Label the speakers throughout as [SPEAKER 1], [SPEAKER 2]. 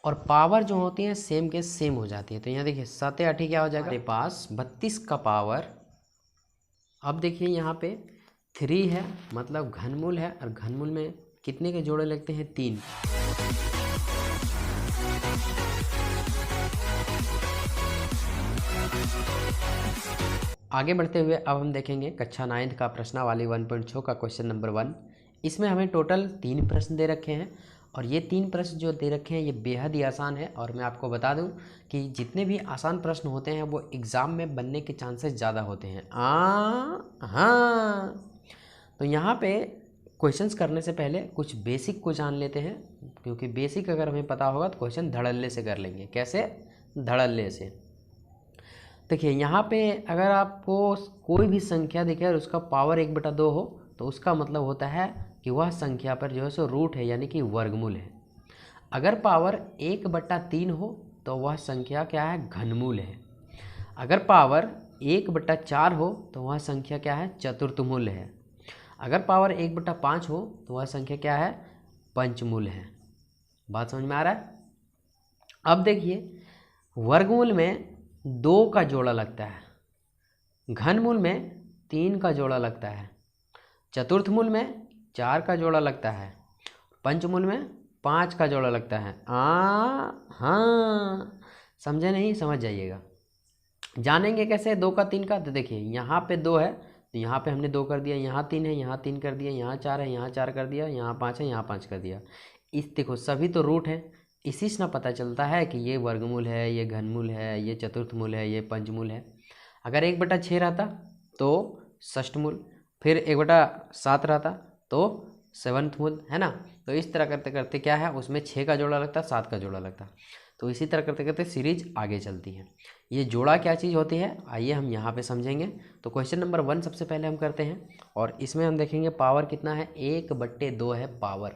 [SPEAKER 1] और पावर जो होती है सेम के सेम हो जाती है। तो यहाँ देखिए 7 8 क्या हो जाएगा, हमारे पास 32 का पावर। अब देखिए यहाँ पे 3 है, मतलब घनमूल है, और घनमूल में कितने के जोड़े लगते हैं, 3। आगे बढ़ते हुए अब हम देखेंगे कक्षा 9 का प्रश्नावली 1.6 का क्वेश्चन नंबर 1। इसमें हमें टोटल 3 प्रश्न दे रखे हैं, और ये 3 प्रश्न जो दे रखे हैं ये बेहद ही आसान है। और मैं आपको बता दूं कि जितने भी आसान प्रश्न होते हैं वो एग्ज़ाम में बनने के चांसेस ज़्यादा होते हैं। हाँ, तो यहाँ पे क्वेश्चंस करने से पहले कुछ बेसिक को जान लेते हैं, क्योंकि बेसिक अगर हमें पता होगा तो क्वेश्चन धड़ल्ले से कर लेंगे। कैसे? धड़ल्ले से। देखिए यहाँ पे अगर आपको कोई भी संख्या दिखे और उसका पावर 1/2 हो तो उसका मतलब होता है कि वह संख्या पर जो है सो रूट है, यानी कि वर्गमूल है। अगर पावर 1/3 हो तो वह संख्या क्या है, घनमूल है। अगर पावर 1/4 हो तो वह संख्या क्या है, चतुर्थमूल है। अगर पावर 1/5 हो तो वह संख्या क्या है, पंचमूल है। बात समझ में आ रहा है? अब देखिए वर्गमूल में 2 का जोड़ा लगता है, घनमूल में 3 का जोड़ा लगता है, चतुर्थमूल में 4 का जोड़ा लगता है, पंचमूल में 5 का जोड़ा लगता है। हाँ, समझे नहीं? समझ जाइएगा। जानेंगे कैसे 2 का 3 का? तो देखिए यहाँ पे 2 है तो यहाँ पे हमने 2 कर दिया, यहाँ 3 है, यहाँ 3 कर दिया, यहाँ 4 है, यहाँ 4 कर दिया, यहाँ 5 है, यहाँ 5 कर दिया। इस देखो सभी तो रूट है, इसी से ना पता चलता है कि ये वर्गमूल है, ये घनमूल है, ये चतुर्थमूल है, ये पंचमूल है। अगर 1/6 रहता तो षष्ठमूल, फिर 1/7 रहता तो सेवन्थ मूल, है ना। तो इस तरह करते करते क्या है, उसमें 6 का जोड़ा लगता, 7 का जोड़ा लगता। तो इसी तरह करते करते सीरीज आगे चलती है। ये जोड़ा क्या चीज़ होती है, आइए हम यहाँ पे समझेंगे। तो क्वेश्चन नंबर 1 सबसे पहले हम करते हैं, और इसमें हम देखेंगे पावर कितना है, 1/2 है पावर।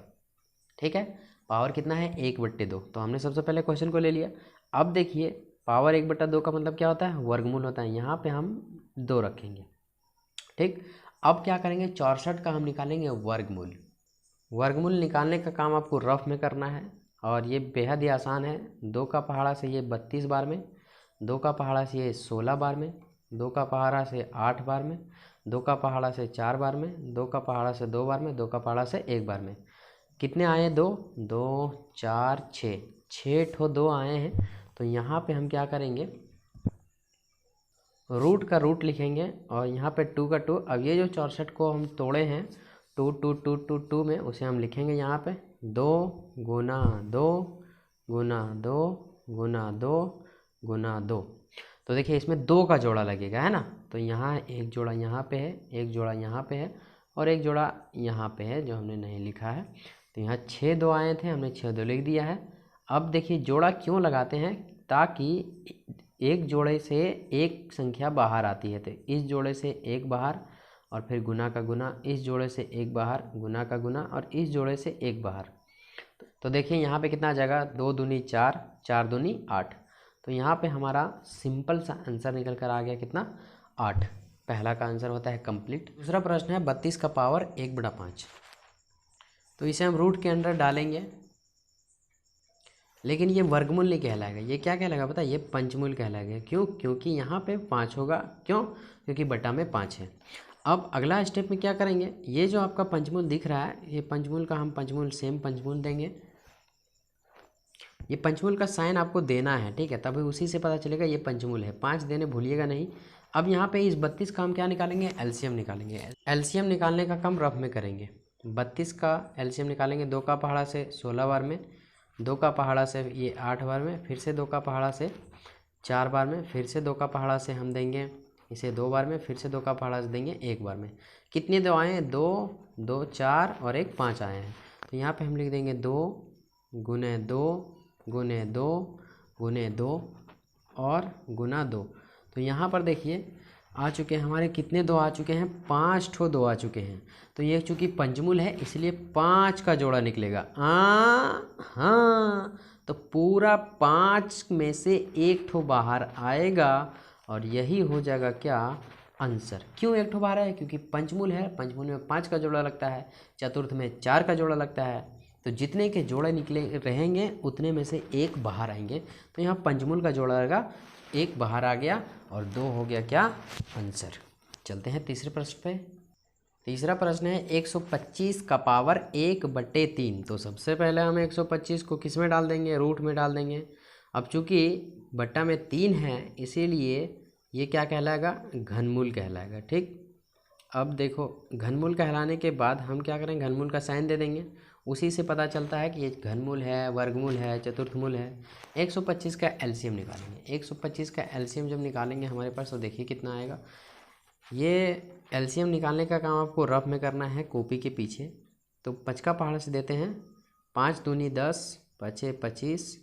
[SPEAKER 1] ठीक है, पावर कितना है, 1/2। तो हमने सबसे पहले क्वेश्चन को ले लिया। अब देखिए पावर 1/2 का मतलब क्या होता है, वर्गमूल होता है। यहाँ पे हम 2 रखेंगे। ठीक, अब क्या करेंगे, 64 का हम निकालेंगे वर्गमूल। वर्गमूल निकालने का काम आपको रफ में करना है, और ये बेहद ही आसान है। 2 का पहाड़ा से ये 32 बार में, 2 का पहाड़ा से ये 16 बार में, 2 का पहाड़ा से 8 बार में, 2 का पहाड़ा से 4 बार में, 2 का पहाड़ा से 2 बार में, 2 का पहाड़ा से 1 बार में। कितने आए, 2 2 4 6 ठो 2 आए हैं। तो यहाँ पे हम क्या करेंगे, रूट का रूट लिखेंगे, और यहाँ पे 2 का 2। अब ये जो 64 को हम तोड़े हैं 2 2 2 2 2 में, उसे हम लिखेंगे यहाँ पे 2 गुना 2 गुना 2 गुना 2 गुना 2। तो देखिए इसमें 2 का जोड़ा लगेगा, है ना। तो यहाँ एक जोड़ा यहाँ पे है, एक जोड़ा यहाँ पे है, और एक जोड़ा यहाँ पे है जो हमने नहीं लिखा है। तो यहाँ 6 2 आए थे, हमने 6 2 लिख दिया है। अब देखिए जोड़ा क्यों लगाते हैं, ताकि एक जोड़े से एक संख्या बाहर आती है, तो इस जोड़े से एक बाहर, और फिर गुना का गुना, इस जोड़े से एक बाहर, गुना का गुना, और इस जोड़े से एक बाहर। तो देखिए यहाँ पे कितना आ जाएगा, 2 दूनी 4, 4 दूनी 8। तो यहाँ पे हमारा सिंपल सा आंसर निकल कर आ गया, कितना, 8। पहला का आंसर होता है कंप्लीट। दूसरा प्रश्न है 32 का पावर 1/5। तो इसे हम रूट के अंदर डालेंगे, लेकिन ये वर्गमूल नहीं कहलाएगा। ये क्या कहलाएगा पता है, ये पंचमूल कहलाएगा। क्यों? क्योंकि यहाँ पे 5 होगा। क्यों? क्योंकि बटा में 5 है। अब अगला स्टेप में क्या करेंगे, ये जो आपका पंचमूल दिख रहा है, ये पंचमूल का हम पंचमूल सेम पंचमूल देंगे। ये पंचमूल का साइन आपको देना है, ठीक है, तभी उसी से पता चलेगा ये पंचमूल है। 5 देने भूलिएगा नहीं। अब यहाँ पे इस 32 का हम क्या निकालेंगे, एलसीएम निकालेंगे। एलसीएम निकालने का काम रफ में करेंगे। 32 का एलसीएम निकालेंगे, 2 का पहाड़ा से 16 बार में, 2 का पहाड़ा से ये 8 बार में, फिर से 2 का पहाड़ा से 4 बार में, फिर से 2 का पहाड़ा से हम देंगे इसे 2 बार में, फिर से 2 का पहाड़ा से देंगे 1 बार में। कितने 2 आए हैं, 2 2 4 और 1 5 आए हैं। तो यहाँ पे हम लिख देंगे 2 गुने 2 गुने 2 गुने 2 और गुना 2। तो यहाँ पर देखिए आ चुके हैं हमारे, कितने 2 आ चुके हैं, 5 ठो 2 आ चुके हैं। तो ये चूँकि पंचमूल है इसलिए 5 का जोड़ा निकलेगा। हाँ, तो पूरा 5 में से 1 ठो बाहर आएगा, और यही हो जाएगा क्या, आंसर। क्यों 1 ठो बाहर है, क्योंकि पंचमूल है, पंचमूल में 5 का जोड़ा लगता है, चतुर्थ में 4 का जोड़ा लगता है, तो जितने के जोड़े निकले रहेंगे उतने में से एक बाहर आएंगे। तो यहाँ पंचमूल का जोड़ा रहेगा, एक बाहर आ गया और 2 हो गया क्या आंसर। चलते हैं तीसरे प्रश्न पे। तीसरा प्रश्न है 125 का पावर 1/3। तो सबसे पहले हम 125 को किस में डाल देंगे, रूट में डाल देंगे। अब चूंकि बट्टा में 3 है इसीलिए ये क्या कहलाएगा, घनमूल कहलाएगा। ठीक, अब देखो घनमूल कहलाने के बाद हम क्या करें, घनमूल का साइन दे देंगे। उसी से पता चलता है कि ये घनमूल है, वर्गमूल है, चतुर्थमूल है। 125 का एलसीएम निकालेंगे। 125 का एलसीएम जब निकालेंगे हमारे पास तो देखिए कितना आएगा। ये एलसीएम निकालने का काम आपको रफ में करना है कॉपी के पीछे। तो 5 का पहाड़ से देते हैं, 5 दूनी 10, 5 25,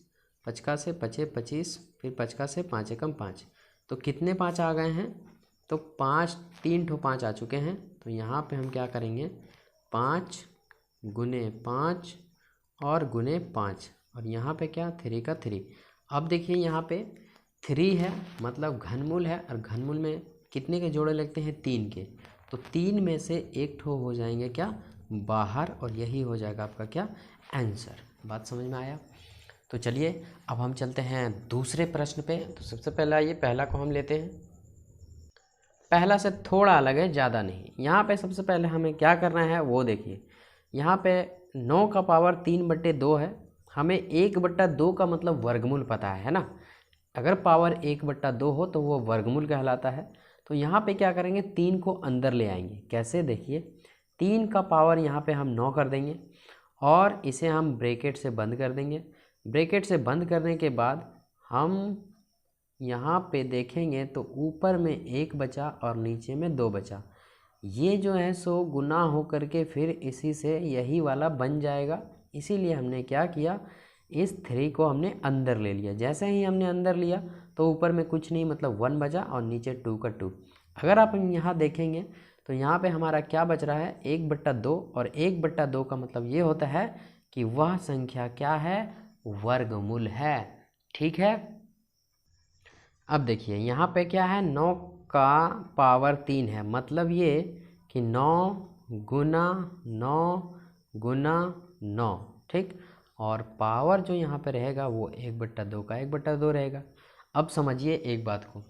[SPEAKER 1] 5 का से 5 25, फिर 5 का से 5 एकम 5। तो कितने 5 आ गए हैं, तो 5 3 ठो 5 आ चुके हैं। तो यहाँ पे हम क्या करेंगे, 5 गुने 5 और गुने 5, और यहाँ पे क्या 3 का 3। अब देखिए यहाँ पे 3 है मतलब घनमूल है, और घनमूल में कितने के जोड़े लगते हैं, 3 के। तो 3 में से एक ठो हो जाएंगे क्या बाहर, और यही हो जाएगा आपका क्या आंसर। बात समझ में आया। तो चलिए अब हम चलते हैं दूसरे प्रश्न पे। तो सबसे पहला ये पहला को हम लेते हैं, पहला से थोड़ा अलग है, ज़्यादा नहीं। यहाँ पे सबसे पहले हमें क्या करना है वो देखिए। यहाँ पे 9 का पावर 3/2 है। हमें 1/2 का मतलब वर्गमूल पता है ना। अगर पावर 1/2 हो तो वो वर्गमूल कहलाता है। तो यहाँ पे क्या करेंगे, 3 को अंदर ले आएंगे। कैसे, देखिए 3 का पावर यहाँ पे हम 9 कर देंगे और इसे हम ब्रैकेट से बंद कर देंगे। ब्रैकेट से बंद करने के बाद हम यहाँ पे देखेंगे तो ऊपर में 1 बचा और नीचे में 2 बचा। ये जो है सो गुना हो करके फिर इसी से यही वाला बन जाएगा। इसीलिए हमने क्या किया, इस 3 को हमने अंदर ले लिया। जैसे ही हमने अंदर लिया तो ऊपर में कुछ नहीं मतलब 1 बचा और नीचे 2 का 2। अगर आप यहाँ देखेंगे तो यहाँ पे हमारा क्या बच रहा है, 1/2, और 1/2 का मतलब ये होता है कि वह संख्या क्या है, वर्गमूल है। ठीक है, अब देखिए यहाँ पे क्या है, 9 का पावर 3 है, मतलब ये कि 9 गुना 9 गुना 9। ठीक, और पावर जो यहाँ पे रहेगा वो 1/2 का 1/2 रहेगा। अब समझिए एक बात को,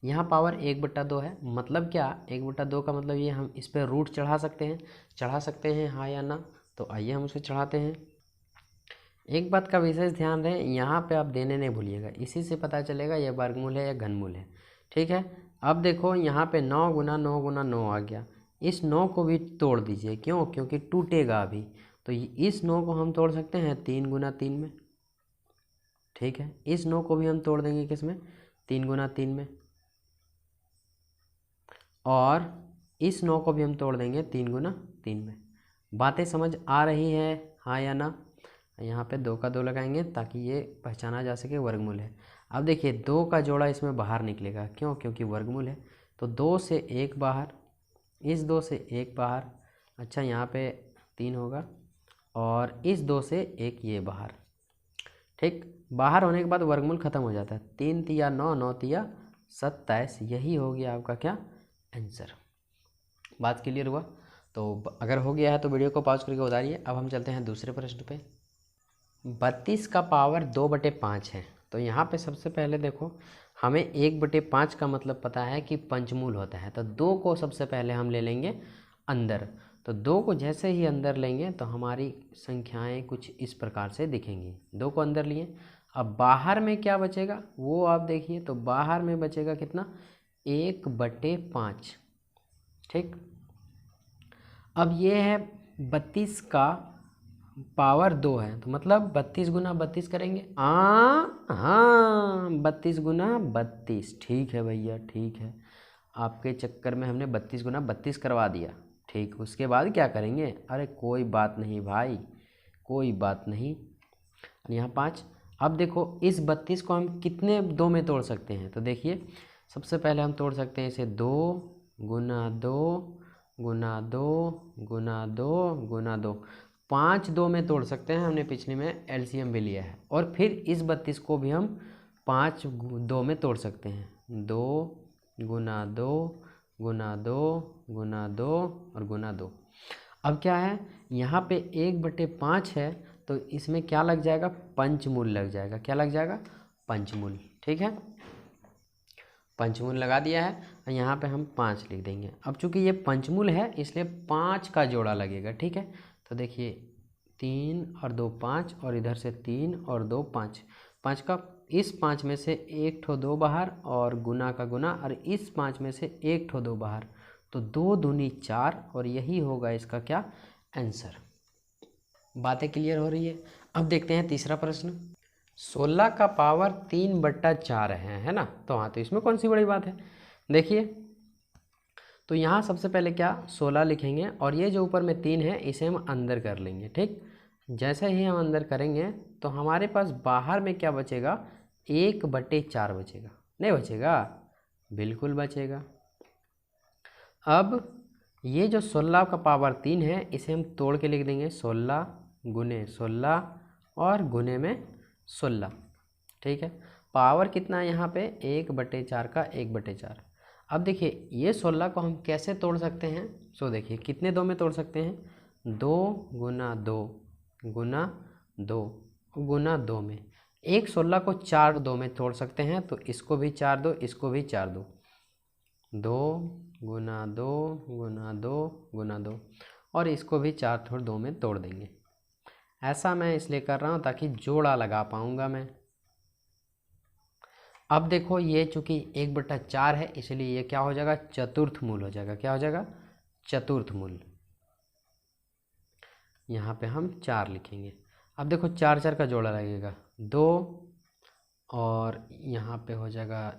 [SPEAKER 1] यहाँ पावर 1/2 है, मतलब क्या 1/2 का मतलब ये हम इस पर रूट चढ़ा सकते हैं हाँ या ना। तो आइए हम उसे चढ़ाते हैं। एक बात का विशेष ध्यान दें, यहाँ पे आप देने नहीं भूलिएगा, इसी से पता चलेगा ये वर्गमूल है या घनमूल है। ठीक है, अब देखो यहाँ पे 9 गुना 9 गुना 9 आ गया। इस 9 को भी तोड़ दीजिए, क्यों, क्योंकि टूटेगा अभी। तो इस 9 को हम तोड़ सकते हैं 3 गुना 3 में। ठीक है, इस 9 को भी हम तोड़ देंगे किस में, 3 गुना 3 में, और इस 9 को भी हम तोड़ देंगे 3 गुना 3 में। बातें समझ आ रही है हाँ या ना। यहाँ पे 2 का 2 लगाएंगे ताकि ये पहचाना जा सके वर्गमूल है। अब देखिए 2 का जोड़ा इसमें बाहर निकलेगा, क्यों, क्योंकि वर्गमूल है। तो 2 से 1 बाहर, इस 2 से 1 बाहर, अच्छा यहाँ पे 3 होगा, और इस 2 से 1 ये बाहर। ठीक, बाहर होने के बाद वर्गमूल खत्म हो जाता है। 3 तिया 9, 9 तिया 27, यही हो गया आपका क्या आंसर। बात क्लियर हुआ। तो अगर हो गया है तो वीडियो को पॉज करके उतारिए। अब हम चलते हैं दूसरे प्रश्न पे। 32 का पावर 2/5 है। तो यहाँ पे सबसे पहले देखो, हमें 1/5 का मतलब पता है कि पंचमूल होता है। तो 2 को सबसे पहले हम ले लेंगे अंदर। तो 2 को जैसे ही अंदर लेंगे तो हमारी संख्याएं कुछ इस प्रकार से दिखेंगी। 2 को अंदर लिए, अब बाहर में क्या बचेगा वो आप देखिए। तो बाहर में बचेगा कितना, 1/5। ठीक, अब ये है 32 का पावर 2 है, तो मतलब 32 गुना 32 करेंगे। हाँ 32 गुना 32। ठीक है भैया, ठीक है, आपके चक्कर में हमने 32 गुना 32 करवा दिया। ठीक, उसके बाद क्या करेंगे, अरे कोई बात नहीं भाई, कोई बात नहीं। यहाँ 5। अब देखो इस 32 को हम कितने 2 में तोड़ सकते हैं, तो देखिए सबसे पहले हम तोड़ सकते हैं इसे 2 गुना 2 गुना 2 गुना 2 गुना 2। 5 2 में तोड़ सकते हैं, हमने पिछले में एलसीएम भी लिया है। और फिर इस 32 को भी हम 5 2 में तोड़ सकते हैं, 2 गुना 2 गुना 2 गुना 2 और गुना 2। अब क्या है, यहाँ पे 1/5 है, तो इसमें क्या लग जाएगा, पंचमूल लग जाएगा। क्या लग जाएगा, पंचमूल। ठीक है, पंचमूल लगा दिया है और यहाँ पे हम 5 लिख देंगे। अब चूंकि ये पंचमूल है इसलिए 5 का जोड़ा लगेगा। ठीक है, तो देखिए 3 और 2 5 और इधर से 3 और 2 5, 5 का इस 5 में से एक ठो 2 बाहर और गुना का गुना, और इस 5 में से एक ठो 2 बाहर, तो 2 दूनी 4 और यही होगा इसका क्या, आंसर। बातें क्लियर हो रही है। अब देखते हैं तीसरा प्रश्न। 16 का पावर 3/4 है ना। तो हाँ, तो इसमें कौन सी बड़ी बात है। देखिए, तो यहाँ सबसे पहले क्या 16 लिखेंगे और ये जो ऊपर में 3 है इसे हम अंदर कर लेंगे। ठीक, जैसे ही हम अंदर करेंगे तो हमारे पास बाहर में क्या बचेगा, 1/4 बचेगा। नहीं बचेगा, बिल्कुल बचेगा। अब ये जो 16 का पावर 3 है इसे हम तोड़ के लिख देंगे, 16 गुने 16 और गुने में 16। ठीक है, पावर कितना है यहाँ पे, 1/4 का 1/4। अब देखिए ये 16 को हम कैसे तोड़ सकते हैं। सो देखिए कितने 2 में तोड़ सकते हैं, 2 गुना 2 गुना 2 गुना 2 में। एक 16 को 4 2 में तोड़ सकते हैं, तो इसको भी 4 दो, इसको भी 4 दो, 2 गुना 2 गुना 2 गुना 2, और इसको भी 4 थोड़ 2 में तोड़ देंगे। ऐसा मैं इसलिए कर रहा हूँ ताकि जोड़ा लगा पाऊँगा मैं। अब देखो ये चूँकि 1/4 है इसलिए ये क्या हो जाएगा, चतुर्थ मूल हो जाएगा। क्या हो जाएगा, चतुर्थ मूल। यहाँ पे हम 4 लिखेंगे। अब देखो 4 4 का जोड़ा लगेगा 2, और यहाँ पे हो जाएगा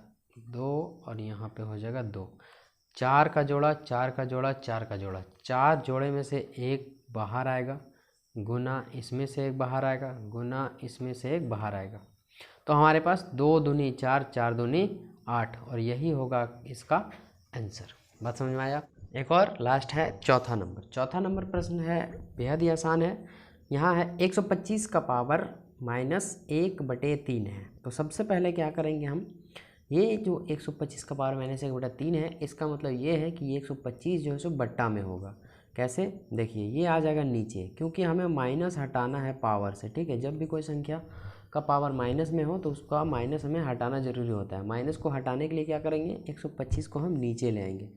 [SPEAKER 1] 2 और यहाँ पे हो जाएगा 2। 4 का जोड़ा 4 का जोड़ा 4 का जोड़ा, 4 जोड़े में से एक बाहर आएगा, गुना इसमें से एक बाहर आएगा, गुना इसमें से एक बाहर आएगा। तो हमारे पास 2 दूनी 4, 4 दूनी 8, और यही होगा इसका आंसर। बात समझ में आया। एक और लास्ट है चौथा नंबर। चौथा नंबर प्रश्न है, बेहद ही आसान है। यहाँ है 125 का पावर -1/3 है। तो सबसे पहले क्या करेंगे हम, ये जो 125 का पावर -1/3 है इसका मतलब ये है कि 125 जो है सो बट्टा में होगा। कैसे, देखिए ये आ जाएगा नीचे, क्योंकि हमें माइनस हटाना है पावर से। ठीक है, जब भी कोई संख्या का पावर माइनस में हो तो उसका माइनस हमें हटाना ज़रूरी होता है। माइनस को हटाने के लिए क्या करेंगे, 125 को हम नीचे ले आएंगे।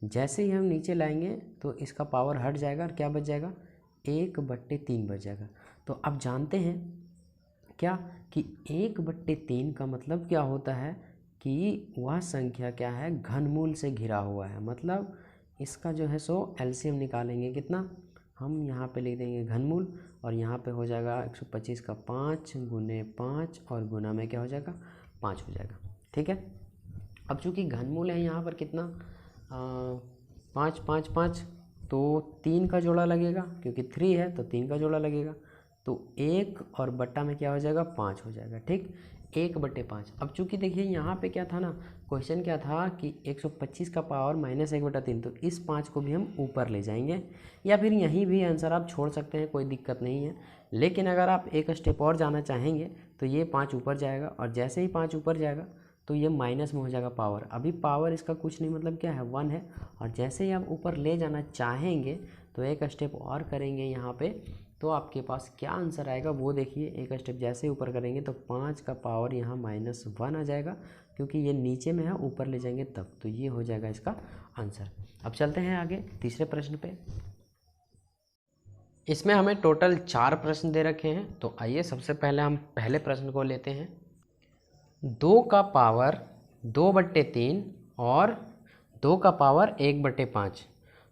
[SPEAKER 1] जैसे ही हम नीचे लाएंगे तो इसका पावर हट जाएगा और क्या बच जाएगा, 1/3 बच जाएगा। तो अब जानते हैं क्या कि 1/3 का मतलब क्या होता है कि वह संख्या क्या है, घनमूल से घिरा हुआ है। मतलब इसका जो है सो एलसीएम निकालेंगे कितना, हम यहाँ पे लिख देंगे घनमूल, और यहाँ पे हो जाएगा 125 का 5 गुने 5 और गुना में क्या हो जाएगा, 5 हो जाएगा। ठीक है, अब चूँकि घनमूल है यहाँ पर कितना, 5 5 5, तो 3 का जोड़ा लगेगा, क्योंकि 3 है तो 3 का जोड़ा लगेगा, तो 1 और बट्टा में क्या हो जाएगा, 5 हो जाएगा। ठीक, 1/5। अब चूँकि देखिए यहाँ पे क्या था ना, क्वेश्चन क्या था कि 125 का पावर -1/3, तो इस 5 को भी हम ऊपर ले जाएंगे, या फिर यहीं भी आंसर आप छोड़ सकते हैं, कोई दिक्कत नहीं है। लेकिन अगर आप एक स्टेप और जाना चाहेंगे तो ये 5 ऊपर जाएगा, और जैसे ही 5 ऊपर जाएगा तो ये माइनस में हो जाएगा पावर। अभी पावर इसका कुछ नहीं, मतलब क्या है, 1 है, और जैसे ही आप ऊपर ले जाना चाहेंगे तो एक स्टेप और करेंगे यहाँ पे, तो आपके पास क्या आंसर आएगा वो देखिए। एक स्टेप जैसे ही ऊपर करेंगे तो 5 का पावर यहाँ -1 आ जाएगा, क्योंकि ये नीचे में है, ऊपर ले जाएंगे तब, तो ये हो जाएगा इसका आंसर। अब चलते हैं आगे तीसरे प्रश्न पे। इसमें हमें टोटल 4 प्रश्न दे रखे हैं, तो आइए सबसे पहले हम पहले प्रश्न को लेते हैं। 2 का पावर 2/3 और 2 का पावर 1/5।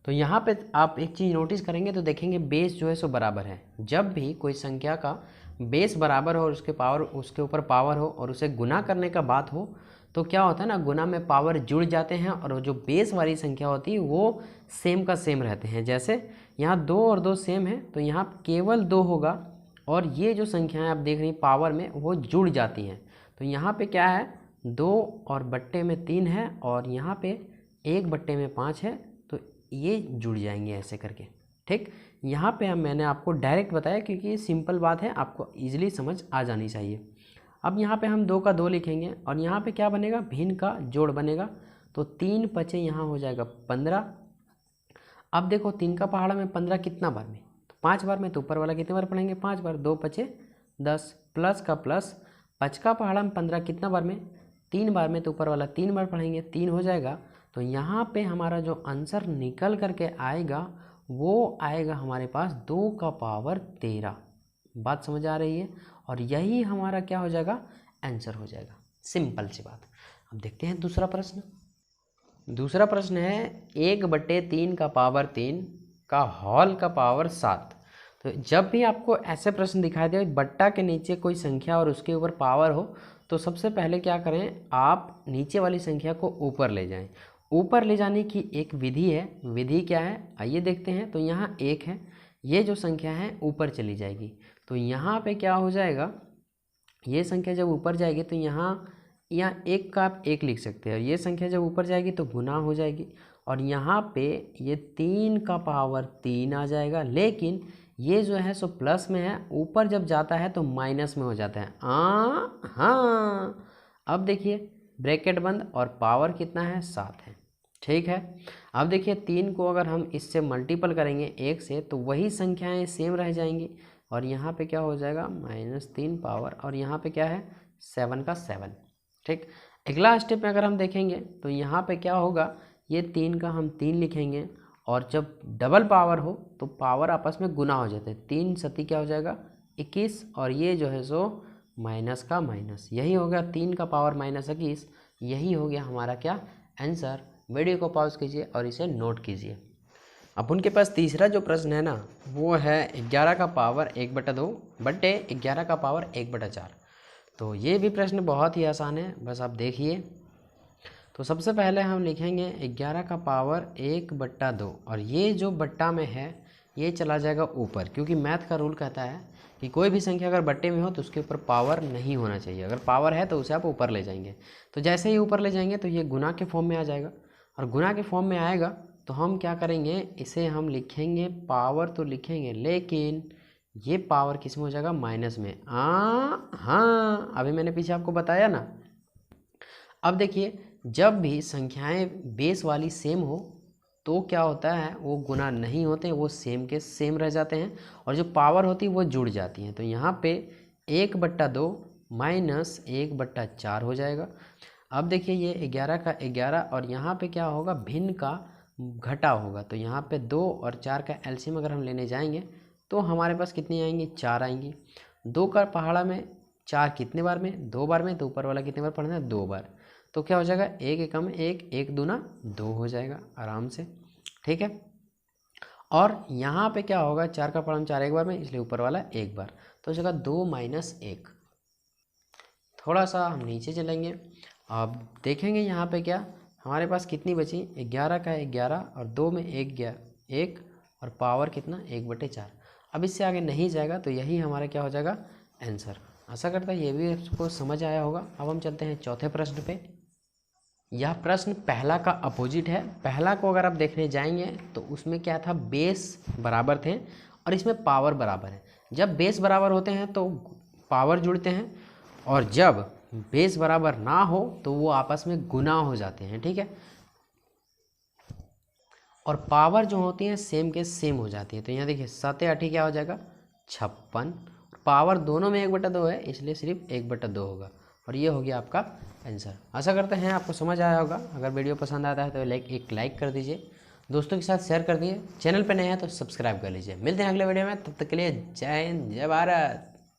[SPEAKER 1] तो यहाँ पे आप एक चीज़ नोटिस करेंगे तो देखेंगे बेस जो है सो बराबर है। जब भी कोई संख्या का बेस बराबर हो और उसके पावर, उसके ऊपर पावर हो और उसे गुना करने का बात हो, तो क्या होता है ना, गुना में पावर जुड़ जाते हैं और जो बेस वाली संख्या होती है वो सेम का सेम रहते हैं। जैसे यहाँ 2 और 2 सेम है तो यहाँ केवल 2 होगा, और ये जो संख्याएँ आप देख रही हैं पावर में वो जुड़ जाती हैं। तो यहाँ पे क्या है, 2 और बट्टे में 3 है, और यहाँ पे 1/5 है, तो ये जुड़ जाएंगे ऐसे करके। ठीक, यहाँ पे मैंने आपको डायरेक्ट बताया क्योंकि ये सिंपल बात है, आपको इजीली समझ आ जानी चाहिए। अब यहाँ पे हम 2 का 2 लिखेंगे, और यहाँ पे क्या बनेगा, भिन्न का जोड़ बनेगा, तो 3 5 यहाँ हो जाएगा 15। अब देखो 3 का पहाड़ा में 15 कितना बार में, तो 5 बार में तो ऊपर वाला कितने बार पढ़ेंगे, 5 बार, 2 पचे 10, प्लस का प्लस, 5 का पहाड़ा में 15 कितना बार में, 3 बार में, तो ऊपर वाला 3 बार पढ़ेंगे, 3 हो जाएगा। तो यहाँ पे हमारा जो आंसर निकल करके आएगा वो आएगा हमारे पास 2 का पावर 13। बात समझ आ रही है, और यही हमारा क्या हो जाएगा, आंसर हो जाएगा। सिंपल सी बात। अब देखते हैं दूसरा प्रश्न। दूसरा प्रश्न है 1/3 का पावर 3 का होल का पावर 7। तो जब भी आपको ऐसे प्रश्न दिखाई दे बट्टा के नीचे कोई संख्या और उसके ऊपर पावर हो, तो सबसे पहले क्या करें, आप नीचे वाली संख्या को ऊपर ले जाएं। ऊपर ले जाने की एक विधि है, विधि क्या है आइए देखते हैं। तो यहाँ 1 है, ये जो संख्या है ऊपर चली जाएगी, तो यहाँ पे क्या हो जाएगा, ये संख्या जब ऊपर जाएगी तो यहाँ 1 का आप 1 लिख सकते हैं, और ये संख्या जब ऊपर जाएगी तो गुना हो जाएगी, और यहाँ पे ये 3 का पावर 3 आ जाएगा। लेकिन ये जो है सो प्लस में है, ऊपर जब जाता है तो माइनस में हो जाता है। हाँ, अब देखिए ब्रैकेट बंद, और पावर कितना है, 7 है। ठीक है, अब देखिए 3 को अगर हम इससे मल्टीपल करेंगे 1 से, तो वही संख्याएं सेम रह जाएंगी, और यहाँ पे क्या हो जाएगा, -3 पावर, और यहाँ पे क्या है 7 का 7। ठीक, अगला स्टेप में अगर हम देखेंगे तो यहाँ पे क्या होगा, ये 3 का हम 3 लिखेंगे, और जब डबल पावर हो तो पावर आपस में गुना हो जाते हैं। 3 सती क्या हो जाएगा 21, और ये जो है सो माइनस का माइनस, यही हो गया 3 का पावर -21। यही हो गया हमारा क्या आंसर। वीडियो को पॉज कीजिए और इसे नोट कीजिए। अब उनके पास तीसरा जो प्रश्न है ना, वो है 11 का पावर 1/2 बटे 11 का पावर 1/4। तो ये भी प्रश्न बहुत ही आसान है, बस आप देखिए। तो सबसे पहले हम लिखेंगे 11 का पावर 1/2, और ये जो बट्टा में है ये चला जाएगा ऊपर, क्योंकि मैथ का रूल कहता है कि कोई भी संख्या अगर बट्टे में हो तो उसके ऊपर पावर नहीं होना चाहिए। अगर पावर है तो उसे आप ऊपर ले जाएंगे, तो जैसे ही ऊपर ले जाएंगे तो ये गुना के फॉर्म में आ जाएगा, और गुना के फॉर्म में आएगा तो हम क्या करेंगे, इसे हम लिखेंगे पावर तो लिखेंगे, लेकिन ये पावर किस में हो जाएगा, माइनस में। हाँ, अभी मैंने पीछे आपको बताया ना। अब देखिए जब भी संख्याएं बेस वाली सेम हो तो क्या होता है, वो गुना नहीं होते, वो सेम के सेम रह जाते हैं, और जो पावर होती है वो जुड़ जाती हैं। तो यहाँ पे 1/2 माइनस 1/4 हो जाएगा। अब देखिए ये 11 का 11, और यहाँ पे क्या होगा, भिन्न का घटा होगा, तो यहाँ पे 2 और 4 का एलसीएम अगर हम लेने जाएंगे तो हमारे पास कितनी आएंगी, 4 आएंगी। 2 का पहाड़ा में 4 कितने बार में, 2 बार में, तो ऊपर वाला कितने बार पढ़ना है, 2 बार। तो क्या हो जाएगा, 1 एकम 1, 1 दूना 2 हो जाएगा आराम से। ठीक है, और यहाँ पे क्या होगा, 4 का पहाड़ा में 4 एक बार में, इसलिए ऊपर वाला 1 बार, तो हो जाएगा 2 - 1। थोड़ा सा हम नीचे चलेंगे, अब देखेंगे यहाँ पे क्या हमारे पास कितनी बची, 11 का 11, और 2 में 1, और पावर कितना 1/4। अब इससे आगे नहीं जाएगा, तो यही हमारा क्या हो जाएगा आंसर। आशा करता है ये भी आपको समझ आया होगा। अब हम चलते हैं चौथे प्रश्न पे। यह प्रश्न पहला का अपोजिट है। पहला को अगर आप देखने जाएंगे तो उसमें क्या था, बेस बराबर थे, और इसमें पावर बराबर है। जब बेस बराबर होते हैं तो पावर जुड़ते हैं, और जब बेस बराबर ना हो तो वो आपस में गुना हो जाते हैं। ठीक है, और पावर जो होती है सेम के सेम हो जाती है। तो यहाँ देखिए 7 8 क्या हो जाएगा 56, पावर दोनों में 1/2 है, इसलिए सिर्फ 1/2 होगा, और ये हो गया आपका आंसर। आशा करते हैं आपको समझ आया होगा। अगर वीडियो पसंद आता है तो एक लाइक कर दीजिए, दोस्तों के साथ शेयर कर दीजिए, चैनल पर नए हैं तो सब्सक्राइब कर लीजिए। मिलते हैं अगले वीडियो में, तब तक के लिए जय हिंद, जय भारत।